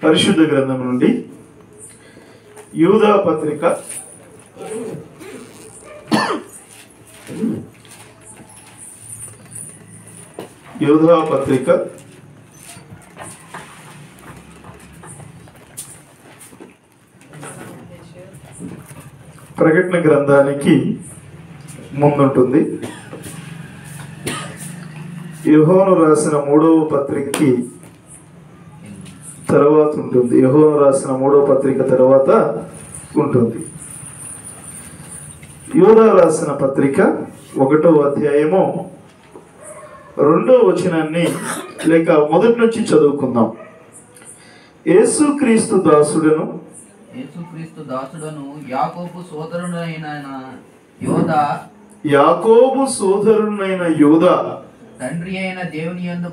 పరిశుద్ధ గ్రంథం నుండి యూదా పత్రిక ప్రకటన గ్రంథానికి ముందుంటుంది. యోహాను రాసిన 3వ పత్రికకి తర్వాత ఉంటుంది. యోహాను రాసిన 3వ పత్రిక తర్వాత ఉంటుంది. యూదా రాసిన పత్రిక 1వ అధ్యాయము 2వ వచనాన్ని లేక మొదటి నుంచి చదువుకుందాం. యేసుక్రీస్తు దాసుడను యాకోబు సోదరుడైన యోదా తండ్రి అయిన దేవుని యందు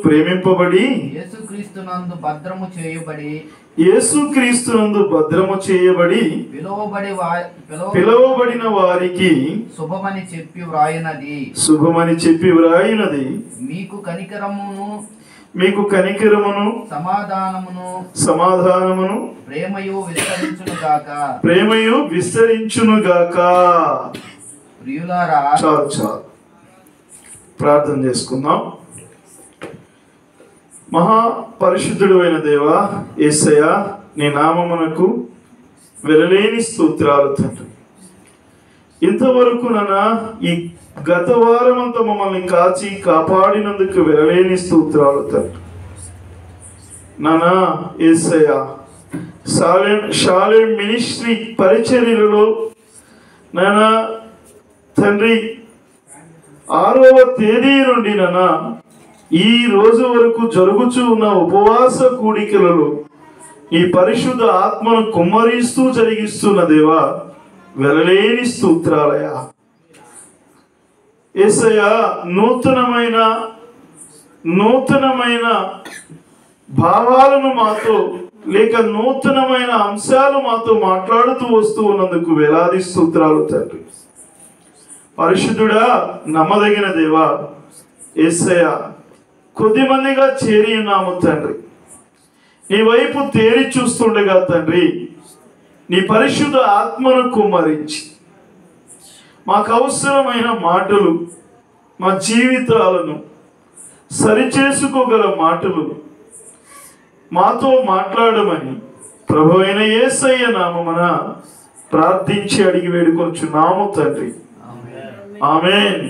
ప్రేమింపబడి యేసుక్రీస్తునందు భద్రము చేయబడి పిలువబడిన వారికి శుభమని చెప్పి వ్రాయినది మీకు కనికరమును సమాధానమును ప్రేమయు విస్తరించునుగాక. చాలు చాలు, ప్రార్థన చేసుకుందాం. మహాపరిశుద్ధుడు అయిన దేవా యేసయ్య, నీ నామమునకు వెలలేని స్తోత్రాలు తండ్రి. ఇంతవరకు ఈ గత వారమంతా మమ్మల్ని కాచి కాపాడినందుకు వెలలేని స్తోత్రాలు తండ్రి. నానా యేసయ్య, షాలేం మినిస్ట్రీ పరిచర్యలలో నానా తండ్రి 6వ తేదీ నుండి ఈ రోజు వరకు జరుగుచూ ఉన్న ఉపవాస కూడికలలో ఈ పరిశుద్ధ ఆత్మను కుమ్మరిస్తూ జరిగిస్తున్న దేవా వెలలేని స్తోత్రాలయ. యేసయ్య, నూతనమైన భావాలను మాతో లేక నూతనమైన అంశాలు మాతో మాట్లాడుతూ వస్తూ ఉన్నందుకు వేలాది స్తోత్రాలు తండ్రి. పరిశుద్ధుడా, నమ్మదగిన దేవా యేసయ్య, కొద్దిమందిగా చేరి ఉన్నాము తండ్రి. నీ వైపు తేరి చూస్తుండగా తండ్రి, నీ పరిశుద్ధ ఆత్మను కుమ్మరించి మాకు అవసరమైన మాటలు, మా జీవితాలను సరిచేసుకోగల మాటలు మాతో మాట్లాడమని ప్రభువైన యేసయ్య నామమున ప్రార్థించి అడిగి వేడుకొనుచున్నాము తండ్రి. ఆమేన్.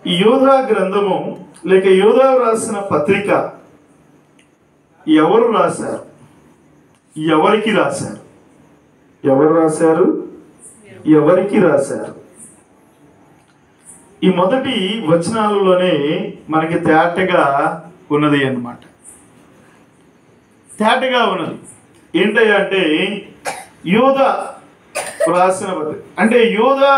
ఈ యోధా గ్రంథము లేక యోధా రాసిన పత్రిక ఎవరు రాశారు? ఎవరికి రాశారు? ఎవరు రాశారు? ఎవరికి రాశారు? ఈ మొదటి వచనాలలోనే మనకి తేటగా ఉన్నది అన్నమాట. తేటగా ఉన్నది ఏంటయ్యా అంటే యోధా రాసిన పత్రిక. అంటే యోధా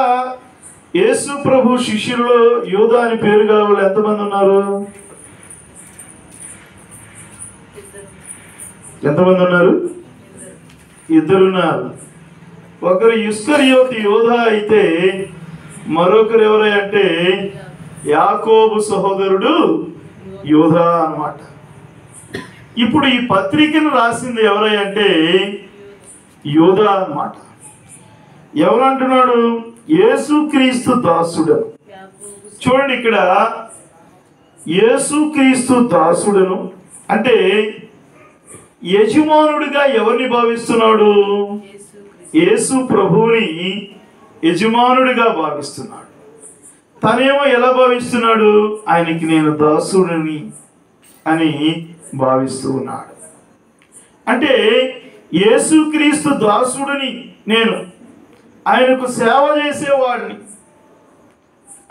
యేసు ప్రభు శిష్యుల్లో యోధా అని పేరు గల వాళ్ళు ఎంతమంది ఉన్నారు? ఎంతమంది ఉన్నారు? 2 ఉన్నారు. ఒకరు ఇస్కరియోతు యోధా అయితే మరొకరు ఎవరంటే యాకోబు సహోదరుడు యోధా అన్నమాట. ఇప్పుడు ఈ పత్రికను రాసింది ఎవరంటే యోధా అన్నమాట. ఎవరంటున్నాడు? యేసుక్రీస్తు దాసుడను. చూడండి, ఇక్కడ యేసుక్రీస్తు దాసుడను అంటే యజమానుడిగా ఎవరిని భావిస్తున్నాడు? యేసు ప్రభువుని యజమానుడిగా భావిస్తున్నాడు. తనేమో ఎలా భావిస్తున్నాడు? ఆయనకి నేను దాసుడిని అని భావిస్తూ ఉన్నాడు. అంటే యేసుక్రీస్తు దాసుడిని, నేను ఆయనకు సేవ చేసేవాడిని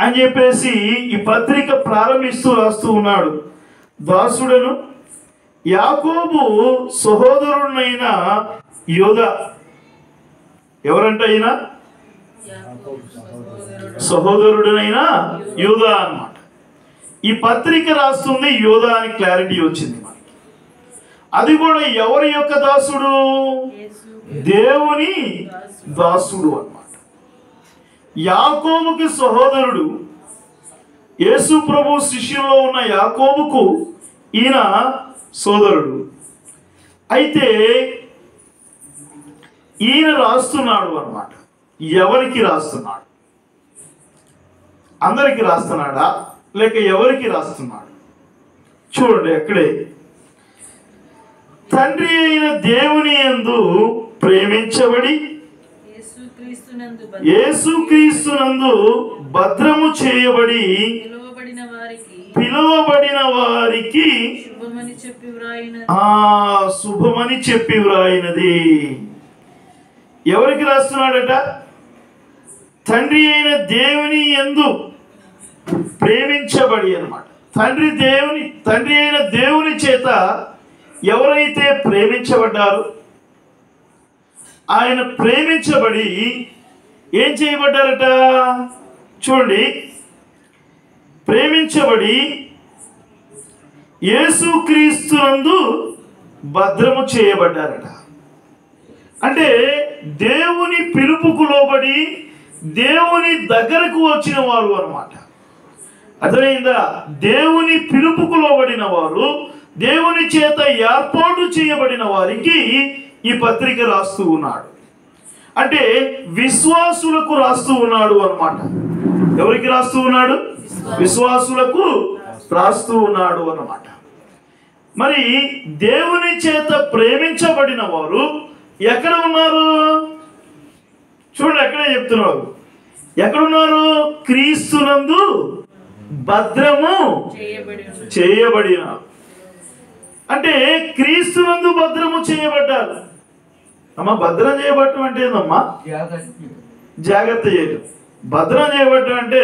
అని చెప్పేసి ఈ పత్రిక ప్రారంభిస్తూ రాస్తూ ఉన్నాడు. దాసుడను యాకోబు సహోదరుడైన యోధా. ఎవరంట ఈయన? సహోదరుడైన యోధా అన్నమాట. ఈ పత్రిక రాస్తుంది యోధా అని క్లారిటీ వచ్చింది మనకి. అది కూడా ఎవరి యొక్క దాసుడు? దేవుని దాసుడు అన్నమాట. యాకోబుకి సహోదరుడు, యేసు ప్రభు శిష్యుల్లో ఉన్న యాకోబుకు ఈయన సోదరుడు. అయితే ఈయన రాస్తున్నాడు అన్నమాట. ఎవరికి రాస్తున్నాడు? అందరికి రాస్తున్నాడా లేక ఎవరికి రాస్తున్నాడు? చూడండి, అక్కడే తండ్రి అయిన దేవుని యందు ప్రేమించబడి యేసుక్రీస్తునందు భద్రము చేయబడి పిలువబడిన వారికి శుభమని చెప్పి వ్రాయినది. ఎవరికి రాస్తున్నాడట? తండ్రి అయిన దేవుని యందు ప్రేమించబడి అన్నమాట. తండ్రి అయిన దేవుని చేత ఎవరైతే ప్రేమించబడ్డారో, ఆయన ప్రేమించబడి ఏం చేయబడ్డారట? చూడండి, ప్రేమించబడి యేసుక్రీస్తునందు భద్రము చేయబడ్డారట. అంటే దేవుని పిలుపుకు లోబడి దేవుని దగ్గరకు వచ్చిన వారు అన్నమాట. అర్థమైందా? దేవుని పిలుపుకు లోబడిన వారు, దేవుని చేత ఏర్పాటు చేయబడిన వారికి ఈ పత్రిక రాస్తూ ఉన్నాడు. అంటే విశ్వాసులకు రాస్తూ ఉన్నాడు అన్నమాట. ఎవరికి రాస్తూ ఉన్నాడు? విశ్వాసులకు రాస్తూ ఉన్నాడు అన్నమాట. మరి దేవుని చేత ప్రేమించబడిన వారు ఎక్కడ ఉన్నారు? చూడండి, ఎక్కడే చెప్తున్నారు. ఎక్కడున్నారు? క్రీస్తునందు భద్రము చేయబడిన. అంటే క్రీస్తునందు భద్రము చేయబడ్డారు. అమ్మా, భద్రం చేయబడటం అంటే ఏందమ్మా? జాగ్రత్త చేయడం. భద్రం చేయబడటం అంటే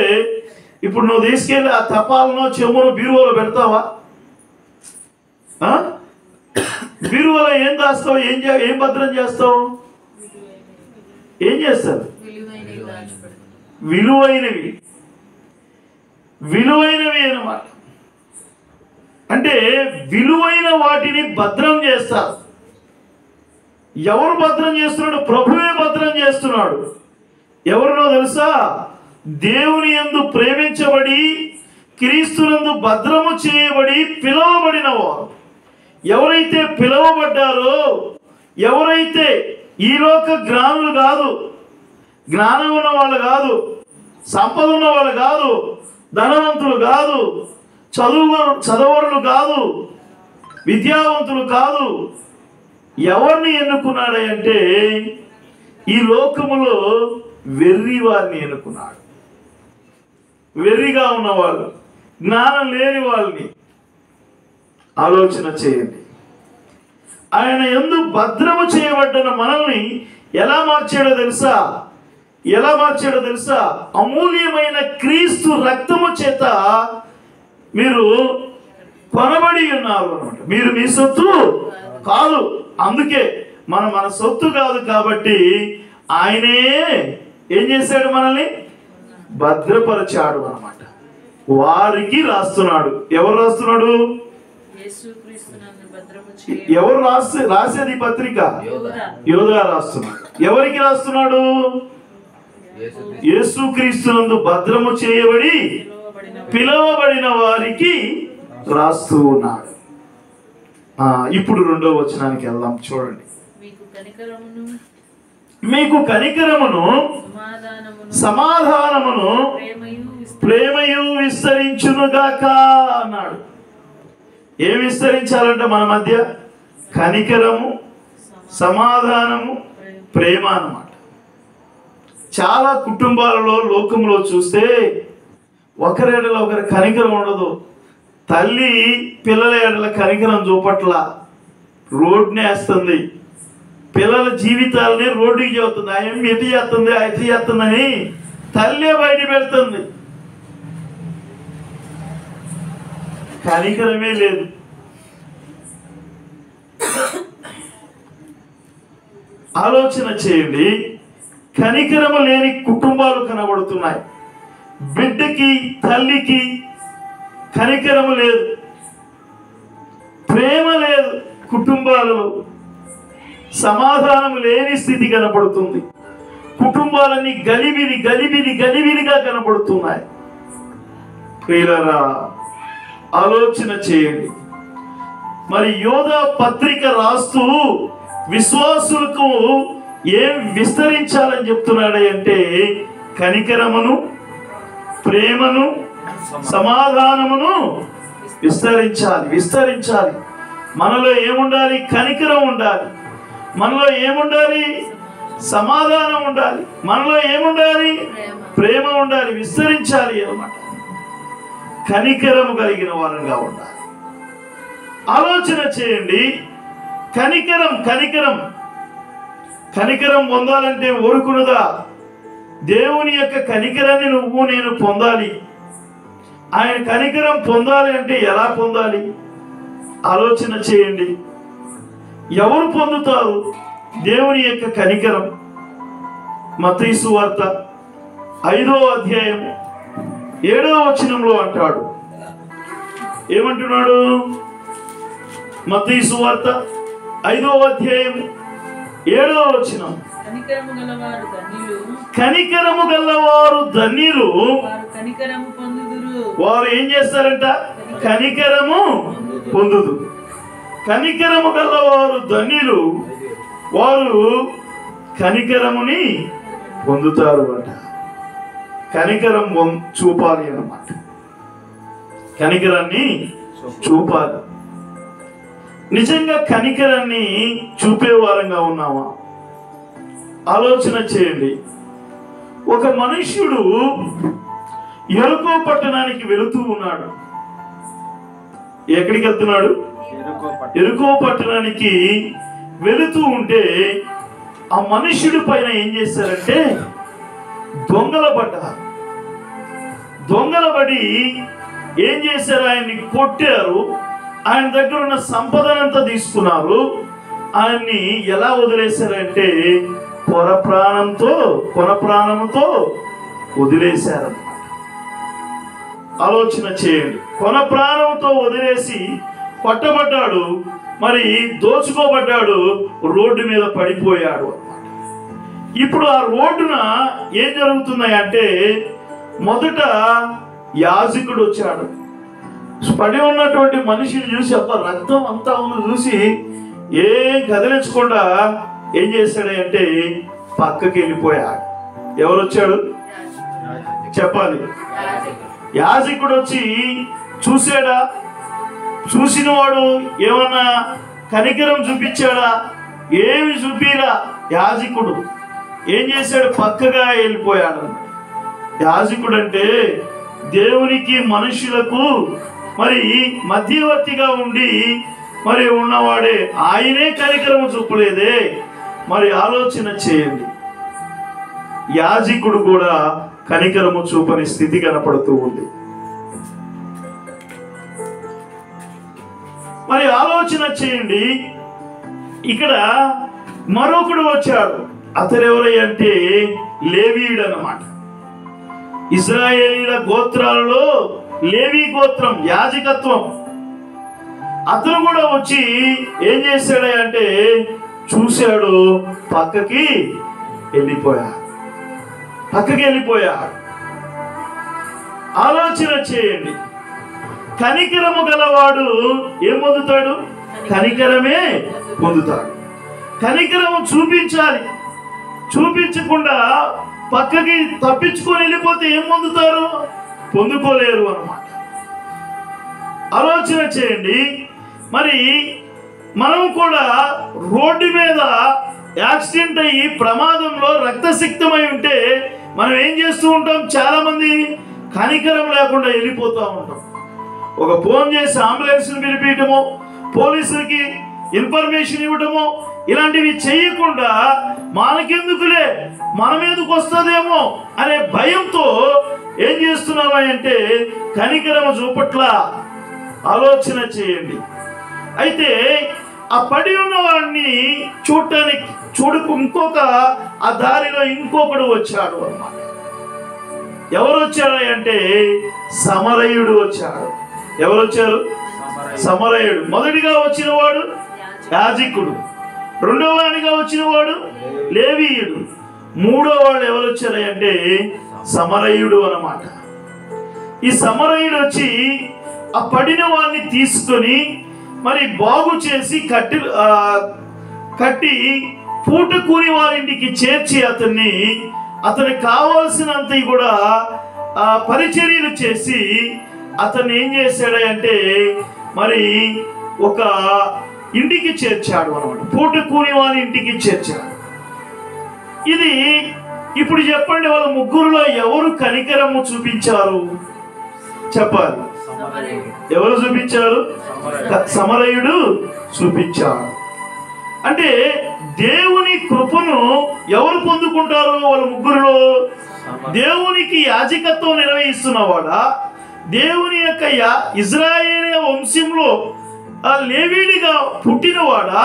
ఇప్పుడు నువ్వు తీసుకెళ్ళి ఆ తపాలను చెమును బీరువాలో పెడతావా? బీరువాలో ఏం దాస్తావు? ఏం భద్రం చేస్తావు? ఏం చేస్తారు? విలువైనవి అన్నమాట. అంటే విలువైన వాటిని భద్రం చేస్తారు. ఎవరు భద్రం చేస్తున్నాడు? ప్రభువే భద్రం చేస్తున్నాడు. ఎవరినో తెలుసా? దేవుని యందు ప్రేమించబడి క్రీస్తునందు భద్రము చేయబడి పిలువబడిన వారు. ఎవరైతే పిలువబడ్డారో, ఎవరైతే ఈ లోక జ్ఞానులు కాదు, జ్ఞానం ఉన్న వాళ్ళు కాదు, సంపద ఉన్న వాళ్ళు కాదు, ధనవంతులు కాదు, చదవరులు కాదు, విద్యావంతులు కాదు, ఎవరిని ఎన్నుకున్నాడు అంటే ఈ లోకములో వెర్రి వారిని ఎన్నుకున్నాడు. వెర్రిగా ఉన్నవాళ్ళు, జ్ఞానం లేని వాళ్ళని ఆలోచన చేయండి. ఆయన యందు భద్రము చేయబడ్డ మనల్ని ఎలా మార్చాడో తెలుసా? అమూల్యమైన క్రీస్తు రక్తము చేత మీరు కొనబడి ఉన్నారు అన్నమాట. మీరు మీ సొత్తు కాదు. అందుకే మన సొత్తు కాదు కాబట్టి ఆయనే ఏం చేశాడు? మనల్ని భద్రపరిచాడు అన్నమాట. వారికి రాస్తున్నాడు. ఎవరు రాస్తున్నాడు? ఎవరు రాసేది పత్రిక? యోధా రాస్తున్నాడు. ఎవరికి రాస్తున్నాడు? యేసుక్రీస్తునందు భద్రము చేయబడి పిలువబడిన వారికి రాస్తూ ఉన్నాడు. ఇప్పుడు 2వ వచనానికి వెళ్దాం. చూడండి, మీకు కనికరమును సమాధానమును ప్రేమయు విస్తరించునుగాక అన్నాడు. ఏం విస్తరించాలంటే మన మధ్య? కనికరము, సమాధానము, ప్రేమ అన్నమాట. చాలా కుటుంబాలలో లోకంలో చూస్తే ఒకరి ఎడల ఒకరి కనికరం ఉండదు. తల్లి పిల్లల ఎడల కనికరం చూపట్ల రోడ్నే వేస్తుంది. పిల్లల జీవితాలని రోడ్డుకి చెబుతుంది. ఆయన ఎటు చేస్తుంది, ఎటు చేస్తుందని తల్లే బయట పెడుతుంది. కనికరమే లేదు. ఆలోచన చేయండి. కనికరము లేని కుటుంబాలు కనబడుతున్నాయి. బిడ్డకి, తల్లికి కనికరము లేదు, ప్రేమ లేదు. కుటుంబాలలో సమాధానం లేని స్థితి కనపడుతుంది. కుటుంబాలన్నీ గలిబిలిగా కనపడుతున్నాయి. ప్రియులారా, ఆలోచన చేయండి. మరి యోధా పత్రిక రాస్తూ విశ్వాసులకు ఏం విస్తరించాలని చెప్తున్నాడు అంటే కనికరమును, ప్రేమను, సమాధానమును విస్తరించాలి. మనలో ఏముండాలి? కనికరం ఉండాలి. మనలో ఏముండాలి? సమాధానం ఉండాలి. మనలో ఏముండాలి? ప్రేమ ఉండాలి. విస్తరించాలి అన్నమాట. కనికరము కలిగిన వారంగా ఉండాలి. ఆలోచన చేయండి. కనికరం పొందాలంటే ఊరుకున్నదా? దేవుని యొక్క కనికరాన్ని నువ్వు నేను పొందాలి. ఆయన కనికరం పొందాలి అంటే ఎలా పొందాలి? ఆలోచన చేయండి. ఎవరు పొందుతారు దేవుని యొక్క కనికరం? మత్తయి సువార్త 5వ అధ్యాయం 7వ వచనంలో అంటాడు. ఏమంటున్నాడు? మత్తయి సువార్త 5వ అధ్యాయం 7వ వచనం, కనికరము గలవారు ధన్యులు, వారు ఏం చేస్తారంట? కనికరము పొందుదు. కనికరము గలవారు ధన్యులు, వారు కనికరముని పొందుతారు అంట. కనికరం చూపాలి అన్నమాట. కనికరాన్ని చూపాలి. నిజంగా కనికరాన్ని చూపే వారంగా ఉన్నామా? ఆలోచన చేయండి. ఒక మనుష్యుడు ఎరుకో పట్టణానికి వెళుతూ ఉన్నాడు. ఎక్కడికి వెళ్తున్నాడు? ఎరుకో పట్టణానికి వెళుతూ ఉంటే ఆ మనుష్యుడి పైన ఏం చేశారంటే దొంగలబడి ఏం చేశారు? ఆయన్ని కొట్టారు. ఆయన దగ్గర ఉన్న సంపదనంతా తీసుకున్నారు. ఆయన్ని ఎలా వదిలేశారంటే కొన ప్రాణంతో వదిలేశారు. ఆలోచన చేయండి. కొన ప్రాణంతో వదిలేసి పట్టబడ్డాడు. మరి దోచుకోబడ్డాడు. రోడ్డు మీద పడిపోయాడు. ఇప్పుడు ఆ రోడ్డున ఏం జరుగుతున్నాయంటే మొదట యాజకుడు వచ్చాడు. పడి ఉన్నటువంటి మనిషిని చూసి రక్తం అంతా ఉంది చూసి ఏం కదిలించకుండా ఏం చేశాడు అంటే పక్కకి వెళ్ళిపోయాడు. ఎవరు వచ్చాడు చెప్పాలి? యాజకుడు వచ్చి చూసాడా? చూసిన వాడు ఏమన్నా కనికరం చూపించాడా? ఏమి చూపిరా. యాజకుడు ఏం చేశాడు? పక్కగా వెళ్ళిపోయాడు. యాజకుడు అంటే దేవునికి మనుషులకు మరి మధ్యవర్తిగా ఉండి మరి ఉన్నవాడే. ఆయనే కనికరము చూపలేదే. మరి ఆలోచన చేయండి. యాజకుడు కూడా కనికరము చూపని స్థితి కనపడుతూ ఉంది. మరి ఆలోచన చేయండి. ఇక్కడ మరొకడు వచ్చాడు. అతను ఎవరంటే లేవీయుడు అన్నమాట. ఇశ్రాయేలీల గోత్రాలలో లేవీ గోత్రం, యాజకత్వం. అతను కూడా వచ్చి ఏం చేశాడు అంటే చూశాడు, పక్కకి వెళ్ళిపోయాడు. ఆలోచన చేయండి. కనికరము గలవాడు ఏం పొందుతాడు? కనికరమే పొందుతాడు. కనికరము చూపించాలి. చూపించకుండా పక్కకి తప్పించుకొని వెళ్ళిపోతే ఏం పొందుతారు? పొందుకోలేరు అన్నమాట. ఆలోచన చేయండి. మరి మనం కూడా రోడ్డు మీద యాక్సిడెంట్ అయ్యి ప్రమాదంలో రక్తసిక్తమై ఉంటే మనం ఏం చేస్తూ ఉంటాం? చాలా మంది కనికరం లేకుండా వెళ్ళిపోతూ ఉంటాం. ఒక ఫోన్ చేసి అంబులెన్స్ని పిలిపించడము, పోలీసులకి ఇన్ఫర్మేషన్ ఇవ్వడము, ఇలాంటివి చేయకుండా మనకెందుకులే, మన మీదకి వస్తుందేమో అనే భయంతో ఏం చేస్తున్నామా అంటే కనికరము చూపట్ల. ఆలోచన చేయండి. అయితే ఆ పడి ఉన్న వాడిని చూడకు ఇంకొక ఆ దారిలో ఇంకొకడు వచ్చాడు అన్నమాట. ఎవరు వచ్చాడు అంటే సమరయుడు వచ్చాడు. ఎవరు వచ్చారు? సమరయుడు. మొదటిగా వచ్చిన వాడు యాజకుడు, రెండవ వాడిగా వచ్చిన వాడు లేవీయుడు, మూడో వాడు ఎవరు వచ్చారు అంటే సమరయుడు అన్నమాట. ఈ సమరయుడు వచ్చి ఆ పడిన వాడిని తీసుకొని మరి బాగు చేసి కట్టి పూట కూని వారింటికి చేర్చి అతనికి కావాల్సినంత కూడా పరిచర్యలు చేసి అతన్ని ఏం చేశాడంటే మరి ఒక ఇంటికి చేర్చాడు అన్నమాట. పూట కూని వారి ఇంటికి చేర్చాడు. ఇది ఇప్పుడు చెప్పండి, వాళ్ళ ముగ్గురులో ఎవరు కనికరము చూపించారు చెప్పాలి. ఎవరు చూపించారు? సమరయుడు చూపించాడు. అంటే దేవుని కృపను ఎవరు పొందుకుంటారు? వాళ్ళ ముగ్గురులో దేవునికి యాజకత్వం నిర్వహిస్తున్నవాడా, దేవుని యొక్క ఇజ్రాయేల్ వంశంలో లేవీడిగా పుట్టినవాడా,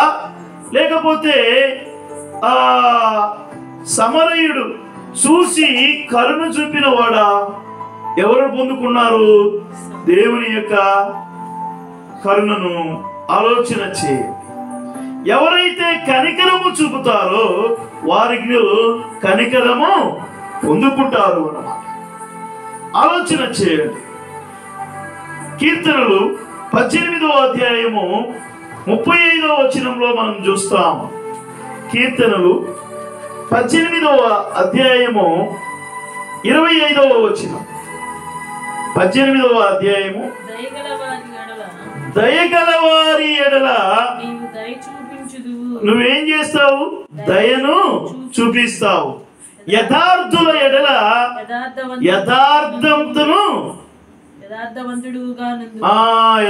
లేకపోతే సమరయుడు చూసి కరుణ చూపినవాడా? ఎవరు పొందుకున్నారు దేవుని యొక్క కరుణను? ఆలోచన చేయండి. ఎవరైతే కనికరము చూపుతారో వారికి కనికరము పొందుకుంటారు అన్నమాట. ఆలోచన చేయండి. కీర్తనలు 18వ అధ్యాయము 35వ వచనంలో మనం చూస్తాం. కీర్తనలు 18వ అధ్యాయము 25వ వచనం. 18వ అధ్యాయము, దయగలవారి ఎడల నువ్వేం చేస్తావు? దయను చూపిస్తావు. యథార్థుల ఎడల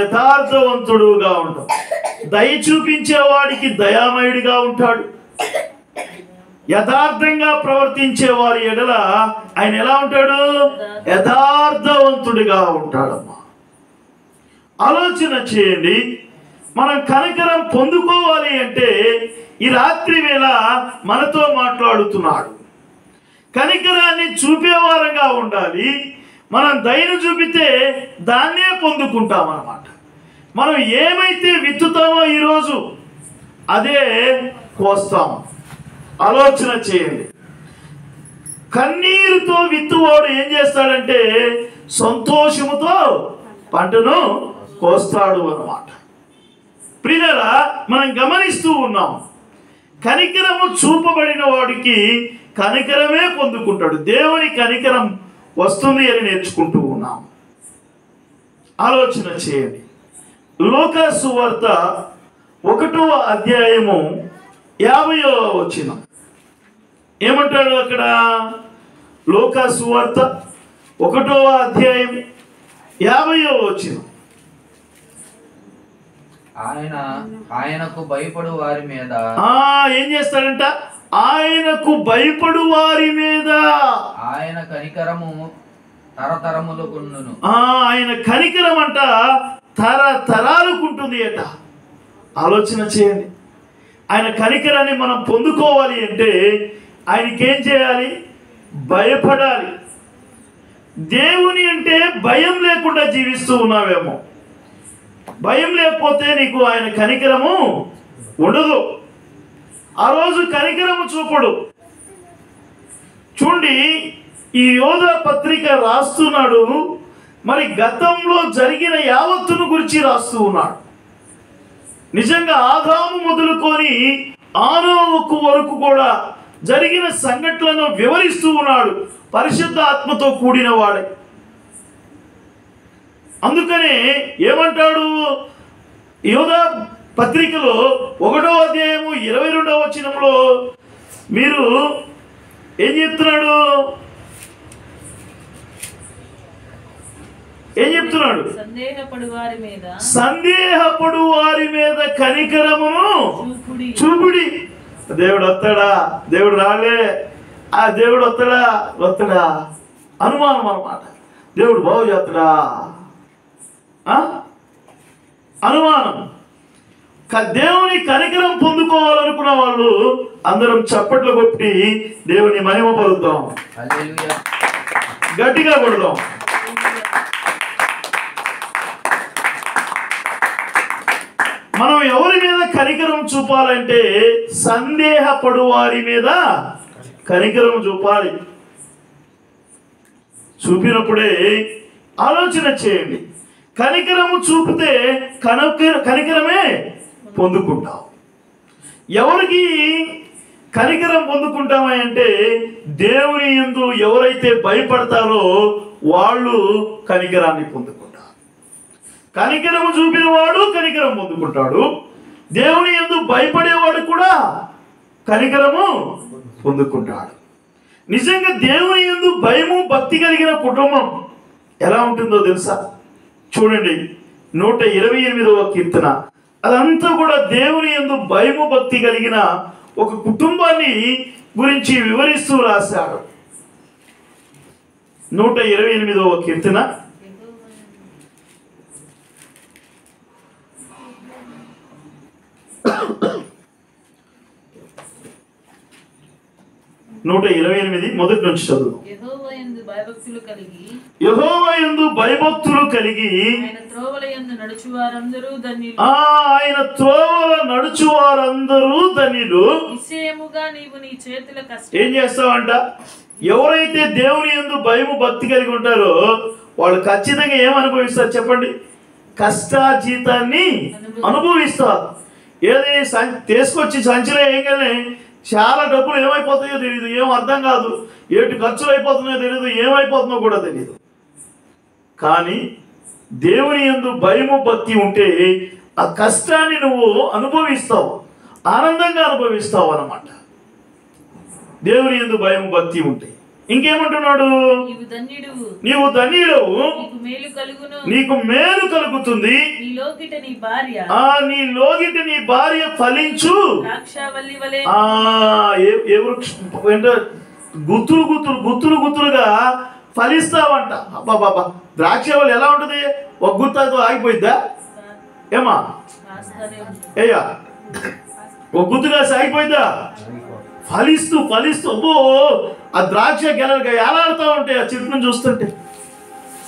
యథార్థవంతుడుగా ఉంటావు. దయ చూపించేవాడికి దయామయుడిగా ఉంటాడు. యథార్థంగా ప్రవర్తించే వారి ఎడల ఆయన ఎలా ఉంటాడు? యథార్థవంతుడిగా ఉంటాడమ్మా. ఆలోచన చేయండి. మనం కనికరం పొందుకోవాలి అంటే ఈ రాత్రి వేళ మనతో మాట్లాడుతున్నాడు. కనికరాన్ని చూపేవారంగా ఉండాలి. మనం దయను చూపితే దాన్నే పొందుకుంటాం అన్నమాట. మనం ఏమైతే విత్తుతామో ఈరోజు అదే కోస్తాం. ఆలోచన చేయండి. కన్నీరుతో విత్తువాడు ఏం చేస్తాడంటే సంతోషముతో పంటను కోస్తాడు అన్నమాట. ప్రియులారా, మనం గమనిస్తూ ఉన్నాం, కనికరము చూపబడిన వాడికి కనికరమే పొందుకుంటాడు. దేవుని కనికరం వస్తుంది అని నేర్చుకుంటూ ఉన్నాం. ఆలోచన చేయండి. లూకా సువార్త 1వ అధ్యాయము 50వ వచనం ఏమంటాడు అక్కడ? లూకా సువార్త 1వ అధ్యాయం 50వ వచనం. ఆయనకు భయపడు వారి మీద ఏం చేస్తాడంట? ఆయనకు భయపడు వారి మీద ఆయన కనికరము తరతరములకుండును. ఆయన కనికరం అంట తరతరాలకుంటుంది అట. ఆలోచన చేయండి. ఆయన కనికరాన్ని మనం పొందుకోవాలి అంటే ఆయనకేం చేయాలి? భయపడాలి. దేవుని అంటే భయం లేకుండా జీవిస్తూ ఉన్నావేమో. భయం లేకపోతే నీకు ఆయన కనికరము ఉండదు. ఆ రోజు కనికరము చూపడు. చూడండి, ఈ యోధ పత్రిక రాస్తున్నాడు. మరి గతంలో జరిగిన యావత్తును గురించి రాస్తూ ఉన్నాడు. నిజంగా ఆదాము మొదలుకొని ఆనోకు వరకు కూడా జరిగిన సంఘటనలను వివరిస్తూ ఉన్నాడు, పరిశుద్ధ ఆత్మతో కూడిన వాడే. అందుకనే ఏమంటాడు యోధ పత్రికలో 1వ అధ్యాయము 22వ వచనంలో మీరు ఏం చెప్తున్నాడు? సందేహపడు వారి మీద కనికరమును చూపుడి. దేవుడు వస్తాడా? దేవుడు రాలే. ఆ దేవుడు వస్తాడా అనుమానం అన్నమాట. దేవుడు బాగు చేస్తాడా అనుమానం. దేవుని కనికరం పొందుకోవాలనుకున్న వాళ్ళు అందరం చప్పట్లు కొట్టి దేవుని మహిమ పలుకుదాం, గట్టిగా కొడదాం. మనం ఎవరి మీద కనికరం చూపాలంటే సందేహపడు వారి మీద కనికరం చూపాలి. చూపినప్పుడే ఆలోచన చేయండి. కనికరము చూపితే కనికరమే పొందుకుంటాం. ఎవరికి కనికరం పొందుకుంటామా అంటే దేవుని యందు ఎవరైతే భయపడతారో వాళ్ళు కనికరాన్ని పొందుకుంటారు. కనికరము చూపిన వాడు కనికరం పొందుకుంటాడు. దేవుని యందు భయపడేవాడు కూడా కనికరము పొందుకుంటాడు. నిజంగా దేవుని యందు భయము భక్తి కలిగిన కుటుంబం ఎలా ఉంటుందో తెలుసా? చూడండి 128వ కీర్తన. అదంతా కూడా దేవుని యందు భయము భక్తి కలిగిన ఒక కుటుంబాన్ని గురించి వివరిస్తూ రాశాడు. 128వ కీర్తన 128 మొదటి నుంచి చదువు. యెహోవా యందు భయభక్తులు కలిగి ఆయన త్రోవల నడుచువారందరూ ధన్యులు. నిశ్చయముగా నీవు నీ చేతుల కష్టం. ఏం చేస్తావంట? ఎవరైతే దేవుని యందు భయము భక్తి కలిగి ఉంటారో వాళ్ళు ఖచ్చితంగా ఏం అనుభవిస్తారు చెప్పండి? కష్టాజీతాన్ని అనుభవిస్తారు. ఏది తీసుకొచ్చి సంచిలో వేయగానే చాలా డబ్బులు ఏమైపోతాయో తెలియదు, ఏం అర్థం కాదు, ఏటి ఖర్చులు అయిపోతున్నాయో తెలియదు, ఏమైపోతుందో కూడా తెలియదు. కానీ దేవుని యందు భయము భక్తి ఉంటే ఆ కష్టాన్ని నువ్వు అనుభవిస్తావు, ఆనందంగా అనుభవిస్తావు అన్నమాట. దేవుని యందు భయము భక్తి ఉంటే ఇంకేమంటున్నాడు? నీవు ధన్యుడవు, నీకు మేలు కలుగుతుంది, నీ లోగిట నీ భార్య ఫలించు. గుత్తులుగా ఫలిస్తావంట. అబ్బాబాబా, ద్రాక్షవల్లి ఎలా ఉంటుంది? ఒక గుత్తుతో ఆగిపోయిద్దా? ఏమా అయ్యా, ఒక గుత్తుగా సాగిపోయిద్దా? ఫలిస్తూ ఫలిస్తూ ఆ ద్రాక్ష గెలలుగా ఎలాడుతూ ఉంటాయి ఆ చెట్టును చూస్తుంటే.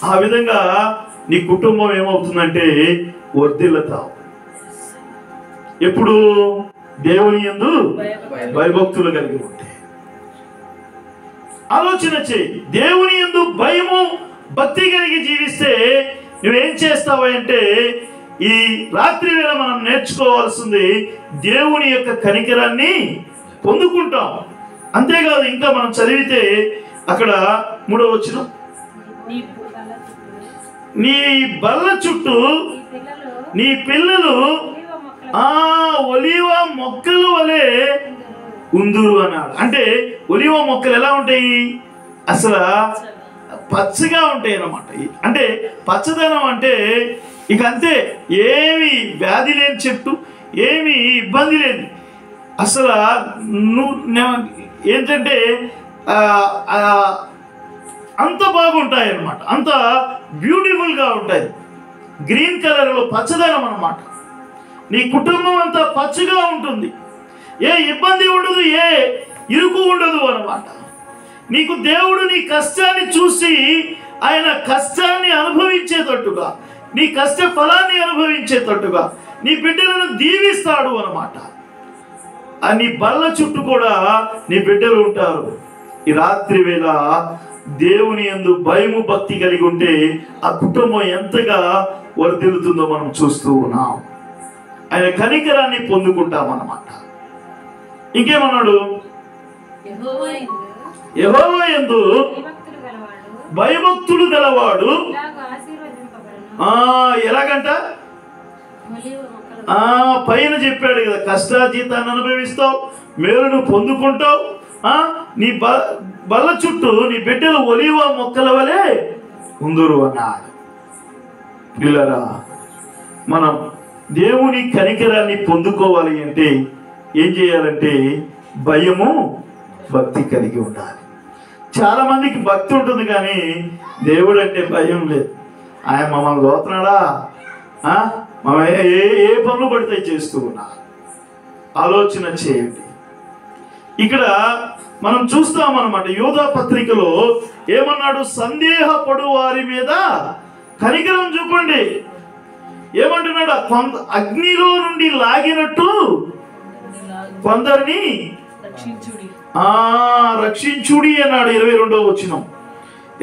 ఆ విధంగా నీ కుటుంబం ఏమవుతుందంటే వర్ధిల్లుతావు. ఎప్పుడు దేవుని యందు భయభక్తులు కలిగి ఉంటే. ఆలోచన చేయి. దేవుని యందు భయము భక్తి కలిగి జీవిస్తే నువ్వేం చేస్తావంటే ఈ రాత్రి వేళ మనం నేర్చుకోవాల్సింది దేవుని యొక్క కనికరాన్ని పొందుకుంటాం. అంతేకాదు, ఇంకా మనం చదివితే అక్కడ 3వ వచనం, నీ బల్ల చుట్టూ నీ పిల్లలు ఒలీవ మొక్కల వలె ఉందురు అన్నాడు. అంటే ఒలీవ మొక్కలు ఎలా ఉంటాయి? అసలు పచ్చగా ఉంటాయి అన్నమాట. అంటే పచ్చదనం అంటే ఇక అంతే, ఏమి వ్యాధి లేని చెట్టు, ఏమి ఇబ్బంది లేని, అసలు ఏంటంటే అంత బాగుంటాయి అన్నమాట. అంత బ్యూటిఫుల్గా ఉంటాయి. గ్రీన్ కలర్లో పచ్చదనం అన్నమాట. నీ కుటుంబం అంతా పచ్చగా ఉంటుంది, ఏ ఇబ్బంది ఉండదు, ఏ ఇరుకు ఉండదు అన్నమాట. నీకు దేవుడు నీ కష్టాన్ని చూసి ఆయన కష్టాన్ని అనుభవించేటట్టుగా, నీ కష్ట ఫలాన్ని అనుభవించేటట్టుగా నీ బిడ్డలను దీవిస్తాడు అన్నమాట. నీ బల్ల చుట్టూ కూడా నీ బిడ్డలు ఉంటారు. ఈ రాత్రి వేళ దేవుని యందు భయము భక్తి కలిగి ఉంటే ఆ కుటుంబం ఎంతగా వర్ధిల్లుతుందో మనం చూస్తూ ఉన్నాం. ఆయన కనికరాన్ని పొందుకుంటాం అన్నమాట. ఇంకేమన్నాడు? యెహోవా యందు భయభక్తులు గలవాడు ఎలాగంట? పైన చెప్పాడు కదా, కష్టాజీతాన్ని అనుభవిస్తావు, మేలును పొందుకుంటావు. నీ బల్ల చుట్టూ నీ బిడ్డలు ఒలీవ మొక్కల వలె ఉందురు అన్నాడు. పిల్లరా, మనం దేవుని కనికరాన్ని పొందుకోవాలి అంటే ఏం చేయాలంటే భయము భక్తి కలిగి ఉండాలి. చాలా మందికి భక్తి ఉంటుంది కానీ దేవుడు అంటే భయం లేదు. ఆయన మమ్మల్ని దోతున్నాడా, ఏ పనులు పడితే చేస్తూ ఉన్నా. ఆలోచన చేయండి. ఇక్కడ మనం చూస్తామన్నమాట. యోధా పత్రికలో ఏమన్నాడు? సందేహపడు వారి మీద కనికరం చూపండి. ఏమంటున్నాడు? అగ్నిలో నుండి లాగినట్టు కొందరిని రక్షించుడి అన్నాడు. 22వ వచనం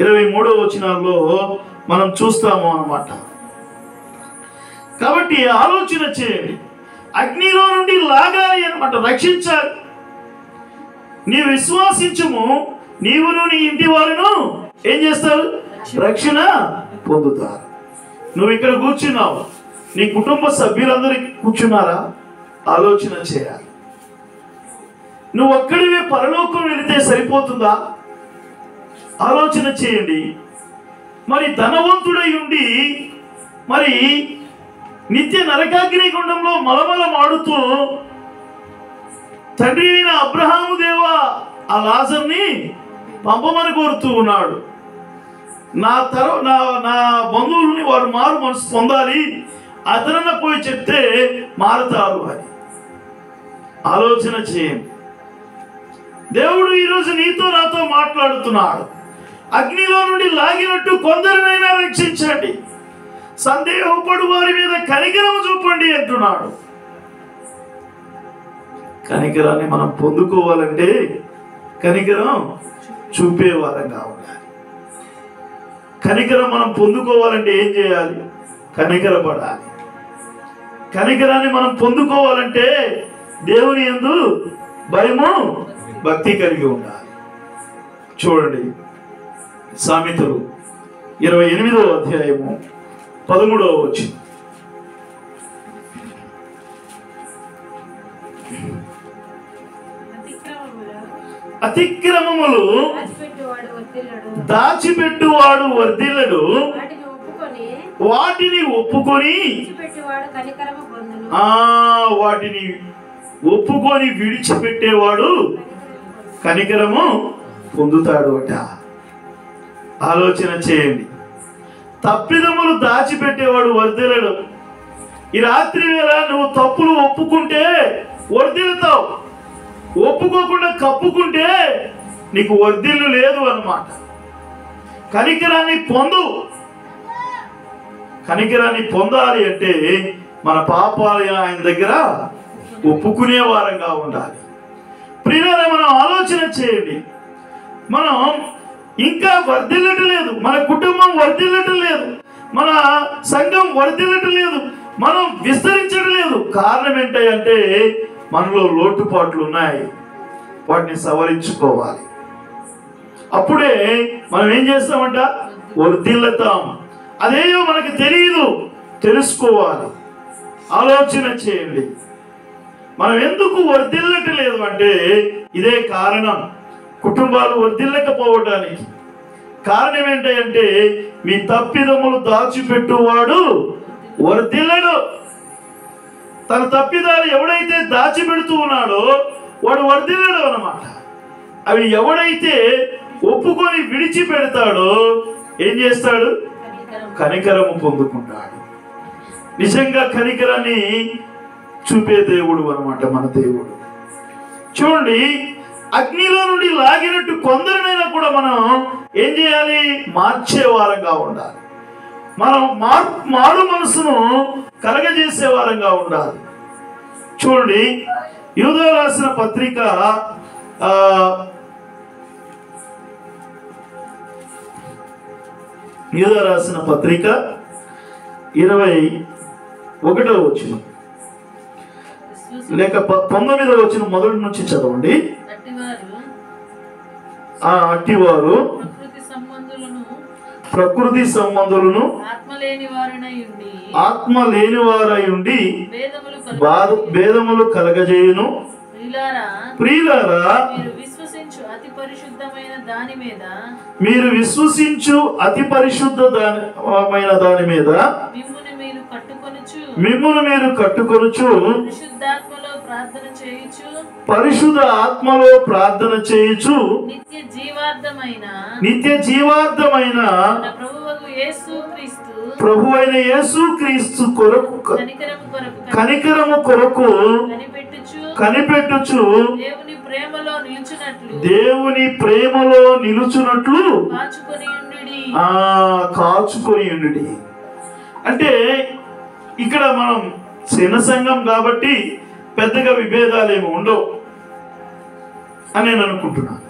23వ వచనాల్లో మనం చూస్తాము అన్నమాట. కాబట్టి ఆలోచన చేయండి, అగ్నిలో నుండి లాగాలి అన్నమాట, రక్షించాలి. నీ విశ్వాసించము, నీవును నీ ఇంటి వారును ఏం చేస్తారు? రక్షణ పొందుతారు. నువ్వు ఇక్కడ కూర్చున్నావు, నీ కుటుంబ సభ్యులందరూ కూర్చున్నారా? ఆలోచన చేయాలి. నువ్వు ఒక్కడివే పరలోకం వెళితే సరిపోతుందా? ఆలోచన చేయండి. మరి ధనవంతుడై ఉండి మరి నిత్య నరకాగ్ని గుండంలో మలమలమాడుతూ తండ్రి అయిన అబ్రహాము దేవా ఆ లాజర్ని పంపమని కోరుతూ ఉన్నాడు. నా బంధువులని వారు మారు మనసు పొందాలి, అతనన్న పోయి చెప్తే మారుతారు అని ఆలోచన చేయండి. దేవుడు ఈరోజు నీతో నాతో మాట్లాడుతున్నాడు. అగ్నిలో నుండి లాగినట్టు కొందరినైనా రక్షించండి, సందేహపడు వారి మీద కనికరము చూపండి అంటున్నాడు. కనికరాన్ని మనం పొందుకోవాలంటే కనికరం చూపేవారంగా ఉండాలి. కనికరం మనం పొందుకోవాలంటే ఏం చేయాలి? కనికరపడాలి. కనికరాన్ని మనం పొందుకోవాలంటే దేవుని యందు భయము భక్తి కలిగి ఉండాలి. చూడండి, సామెతలు 28వ అధ్యాయము 13వ వచనం. అతిక్రమములు దాచిపెట్టువాడు వర్ధిల్లడు, వాటిని ఒప్పుకొని వాటిని ఒప్పుకొని విడిచిపెట్టేవాడు కనికరము పొందుతాడు అట. ఆలోచన చేయండి. తప్పిదములు దాచిపెట్టేవాడు వర్ధిల్లడు. ఈ రాత్రి వేళ నువ్వు తప్పులు ఒప్పుకుంటే వర్ధిల్లుతావు, ఒప్పుకోకుండా కప్పుకుంటే నీకు వర్ధిల్లు లేదు అన్నమాట. కనికరాన్ని పొందు. కనికరాన్ని పొందాలి అంటే మన పాపాలు ఆయన దగ్గర ఒప్పుకునే వారంగా ఉండాలి. ప్రియులారా, మనం ఆలోచన చేయండి. మనం ఇంకా వర్ధిల్లటం లేదు, మన కుటుంబం వర్ధిల్లటం లేదు, మన సంఘం వర్ధిల్లటం లేదు, మనం విస్తరించడం లేదు. కారణం ఏంటంటే మనలో లోటుపాట్లు ఉన్నాయి, వాటిని సవరించుకోవాలి. అప్పుడే మనం ఏం చేస్తామంట? వర్ధిల్లుతాం. అదేయో మనకు తెలియదు, తెలుసుకోవాలి. ఆలోచన చేయండి. మనం ఎందుకు వర్ధిల్లటం లేదు అంటే ఇదే కారణం. కుటుంబాలు వర్ధిల్లకపోవడానికి కారణం ఏంటంటే మీ తప్పిదములు దాచిపెట్టువాడు వర్ధిల్లడు. తన తప్పిదాలు ఎవడైతే దాచిపెడుతూ ఉన్నాడో వాడు వర్ధిల్లడు అన్నమాట. అవి ఎవడైతే ఒప్పుకొని విడిచిపెడతాడో ఏం చేస్తాడు? కనికరము పొందుకుంటాడు. నిజంగా కనికరాన్ని చూపే దేవుడు అన్నమాట మన దేవుడు. చూడండి, అగ్నిలో నుండి లాగినట్టు కొందరినైనా కూడా మనం ఏం చేయాలి? మార్చే వారంగా ఉండాలి. మనం మారు మనసును కలగజేసే వారంగా ఉండాలి. చూడండి, యూదా రాసిన పత్రిక 21వ వచనం లేక 19వ వచనం మొదటి నుంచి చదవండి. అట్టివారు ప్రకృతి సంబంధులను ఆత్మ లేని వారై ఉండి భేదములు కలగజేయును. ప్రియులారా, మీరు విశ్వసించు అతి పరిశుద్ధమైన దాని మీద మిమ్మును మీరు కట్టుకొనుచు పరిశుద్ధ ఆత్మలో ప్రార్థన చేయుచు నిత్య జీవార్థమైన ప్రభువైన యేసుక్రీస్తు కొరకు కనికరము కొరకు కనిపెట్టుచు దేవుని ప్రేమలో నిలుచున్నట్లు కాచుకొని ఉండుడి. అంటే ఇక్కడ మనం చిన్న సంఘం కాబట్టి పెద్దగా విభేదాలు ఏమి ఉండవు అని నేను అనుకుంటున్నాను.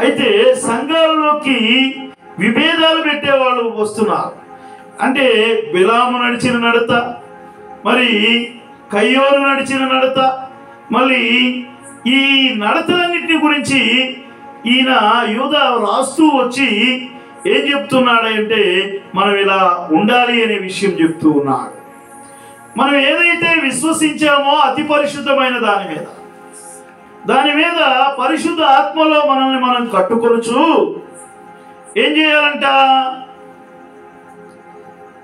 అయితే సంఘాల్లోకి విభేదాలు పెట్టేవాళ్ళు వస్తున్నారు. అంటే బిలాము నడిచిన నడత, మరి కయ్యోను నడిచిన నడత, మళ్ళీ ఈ నడతలన్నింటినీ గురించి ఈయన యూదా రాస్తూ వచ్చి ఏం చెప్తున్నాడంటే మనం ఇలా ఉండాలి అనే విషయం చెప్తూ ఉన్నాడు. మనం ఏదైతే విశ్వసించామో అతి పరిశుద్ధమైన దాని మీద పరిశుద్ధ ఆత్మలో మనల్ని మనం కట్టుకొనుచు ఏం చేయాలంట?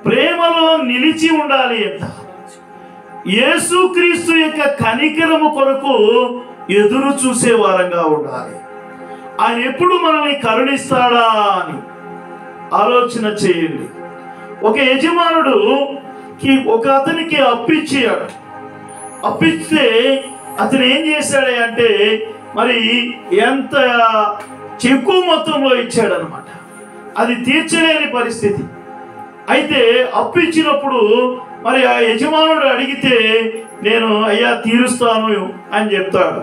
ప్రేమలో నిలిచి ఉండాలి అంట. యేసుక్రీస్తు యొక్క కనికరము కొరకు ఎదురు చూసే వారంగా ఉండాలి. ఆయన ఎప్పుడు మనల్ని కరుణిస్తాడా అని ఆలోచన చేయండి. ఒక యజమానుడు ఒక అతనికి అప్పిచ్చాడు. అప్పిస్తే అతను ఏం చేశాడు అంటే మరి ఎంత ఎక్కువ మొత్తంలో ఇచ్చాడనమాట. అది తీర్చలేని పరిస్థితి. అయితే అప్పు ఇచ్చినప్పుడు మరి ఆ యజమానుడు అడిగితే నేను అయ్యా తీరుస్తాను అని చెప్తాడు.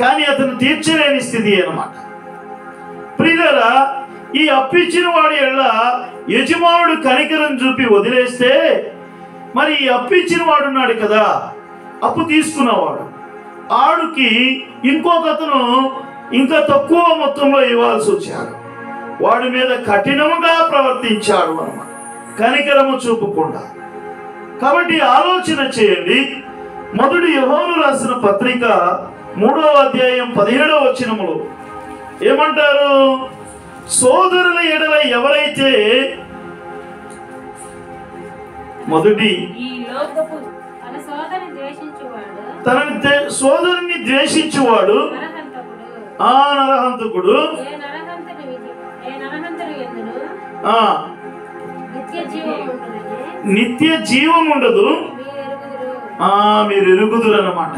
కానీ అతను తీర్చలేని స్థితి అన్నమాట. ప్రియులారా, ఈ అప్పు ఇచ్చిన వాడి ఎళ్ళ యజమానుడు కనికరం చూపి వదిలేస్తే మరి ఈ అప్పు ఇచ్చిన వాడు ఉన్నాడు కదా, అప్పు తీసుకున్నవాడు, ఆడుకి ఇంకొక అతను ఇంకా తక్కువ మొత్తంలో ఇవ్వాల్సి వచ్చాడు. వాడి మీద కఠినముగా ప్రవర్తించాడు అన్నమాట, కనికరము చూపకుండా. కాబట్టి ఆలోచన చేయండి. మొదటి యోహాను రాసిన పత్రిక 3వ అధ్యాయం 17వ వచనములో ఏమంటారు? సోదరుల ఎడల ఎవరైతే తన సోదరుని ద్వేషించువాడు ఆ నరహంతకుడు నిత్య జీవం ఉండదు మీరు ఎరుగుదురు అన్నమాట.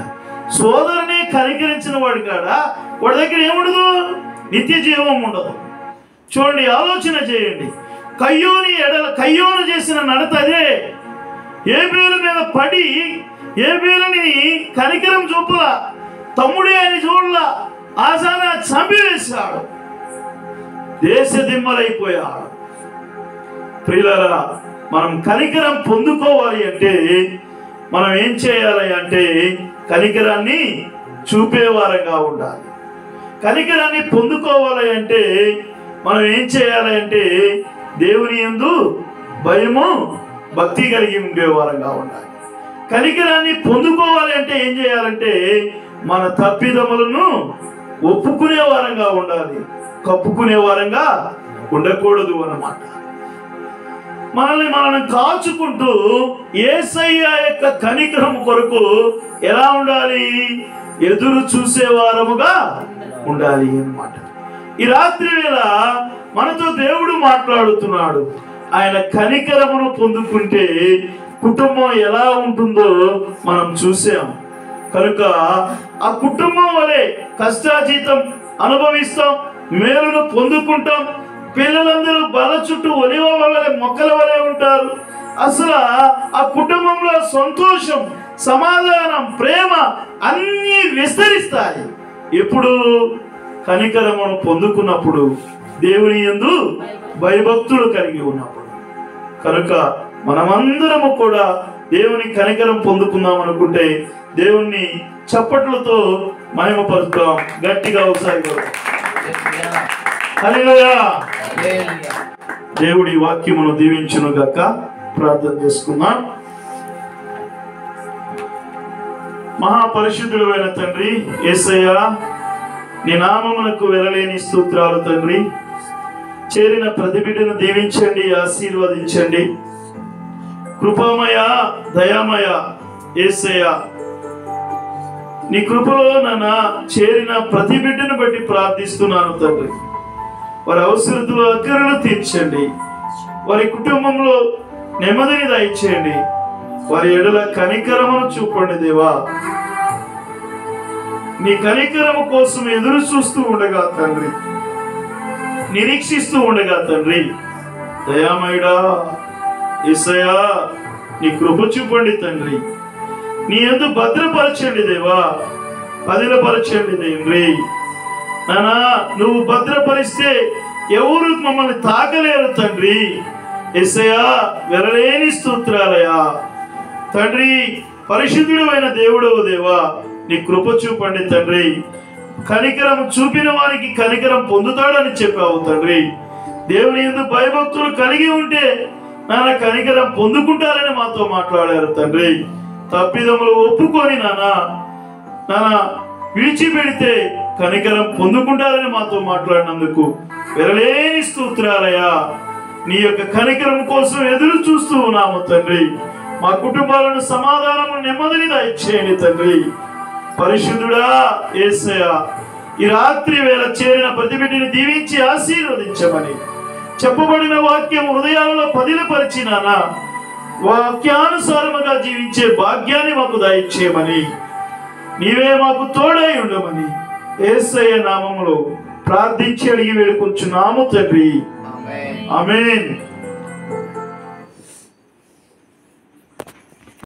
సోదరుని కనికరించిన వాడు కాడా వాడి దగ్గర ఏముండదు? నిత్య జీవం ఉండదు. చూడండి, ఆలోచన చేయండి. కయ్యోను చేసిన నడత అదే. ఏబేలు మీద పడి ఏబేలుని కనికరం చూపలా, తమ్ముడే అని చూడలా, ఆసాన చంపివేశాడు, దేశ దిమ్మలైపోయాడు. ప్రియులారా, మనం కనికరం పొందుకోవాలి అంటే మనం ఏం చేయాలి అంటే కనికరాన్ని చూపేవారంగా ఉండాలి. కనికరాన్ని పొందుకోవాలి అంటే మనం ఏం చేయాలి అంటే దేవుని యందు భయము భక్తి కలిగి ఉండేవారంగా ఉండాలి. కనికరాన్ని పొందుకోవాలి అంటే ఏం చేయాలంటే మన తప్పిదములను ఒప్పుకునే వారంగా ఉండాలి, కప్పుకునే వారంగా ఉండకూడదు అన్నమాట. మనల్ని కాచుకుంటూ యేసయ్య యొక్క కనికరం కొరకు ఎలా ఉండాలి? ఎదురు చూసే వారముగా ఉండాలి అన్నమాట. ఈ రాత్రి వేళ మనతో దేవుడు మాట్లాడుతున్నాడు. ఆయన కనికరమును పొందుకుంటే కుటుంబం ఎలా ఉంటుందో మనం చూసాం. కనుక ఆ కుటుంబం వలె కష్టాజీతం అనుభవిస్తాం, మేలును పొందుకుంటాం. పిల్లలందరూ బల చుట్టూ ఒలివ వలె మొక్కల వలె ఉంటారు. అసలు ఆ కుటుంబంలో సంతోషం, సమాధానం, ప్రేమ అన్నీ విస్తరిస్తాయి. ఎప్పుడు? కనికరమును పొందుకున్నప్పుడు, దేవుని యందు భయభక్తులు కలిగి ఉన్నప్పుడు. కనుక మనమందరము కూడా దేవుని కనికరం పొందుకుందాం అనుకుంటే దేవుణ్ణి చప్పట్లతో మహిమపరుద్దాం. గట్టిగా ఒకసారి హల్లెలూయా. దేవుడి వాక్యమును దీవించును గాక. ప్రార్థన చేసుకుందాం. మహాపరిశుద్ధుడైన తండ్రి యేసయ్యా, నీ నామమునకు వెరలేని స్తోత్రాలు తండ్రి. చేరిన ప్రతి బిడ్డను దీవించండి, ఆశీర్వదించండి. కృపామయ, దయామయ యేసయ్యా, నీ కృపలో నన్ను చేరిన ప్రతి బిడ్డను బట్టి ప్రార్థిస్తున్నాను తండ్రి. వారి అవసరతలు అక్కరలు తీర్చండి. వారి కుటుంబంలో నెమ్మదిని దయచేయండి. వారి ఎడల కనికరమును చూపండి దేవా. నీ కనికరము కోసం ఎదురు చూస్తూ ఉండగా తండ్రి, నిరీక్షిస్తూ ఉండగా తండ్రి, దయామయుడా యేసయ్యా, నీ కృప చూపండి తండ్రి. నీ యందు భద్రపరచండి దేవా, పదిలపరచండి తండ్రి. నానా నువ్వు భద్రపరిస్తే ఎవరు మమ్మల్ని తాకలేరు తండ్రి. యేసయ్యా వెరలేని స్తోత్రాలయ్యా తండ్రి. పరిశుద్ధుడు అయిన దేవుడవు దేవా, నీ కృప చూపండి తండ్రి. కనికరం చూపిన వారికి కనికరం పొందుతాడని చెప్పావు తండ్రి. దేవుని యందు భయభక్తులు కలిగి ఉంటే నాన్న కనికరం పొందుకుంటారని మాతో మాట్లాడారు తండ్రి. తప్పిదములు ఒప్పుకొని నానా విడిచిపెడితే కనికరం పొందుకుంటారని మాతో మాట్లాడినందుకు వెరలేని స్తోత్రాలయ్యా. నీ యొక్క కనికరం కోసం ఎదురు చూస్తూ ఉన్నాము తండ్రి. మా కుటుంబాలను సమాధానము నెమ్మదిని దయచేయండి తండ్రి. పరిశుద్ధుడా యేసయ్యా, ఈ రాత్రి వేళ చేరిన ప్రతి బిడ్డని దీవించి ఆశీర్వదించమని చెప్పబడిన వాక్యం హృదయాలలో పదిలపరిచినానా వాక్యానుసారముగా జీవించే భాగ్యాన్ని మాకు దయచేయమని, నీవే మాకు తోడై ఉండమని యేసయ్య నామములో ప్రార్థించి అడిగి వేడుకొంచున్నాము తండ్రి. ఆమేన్.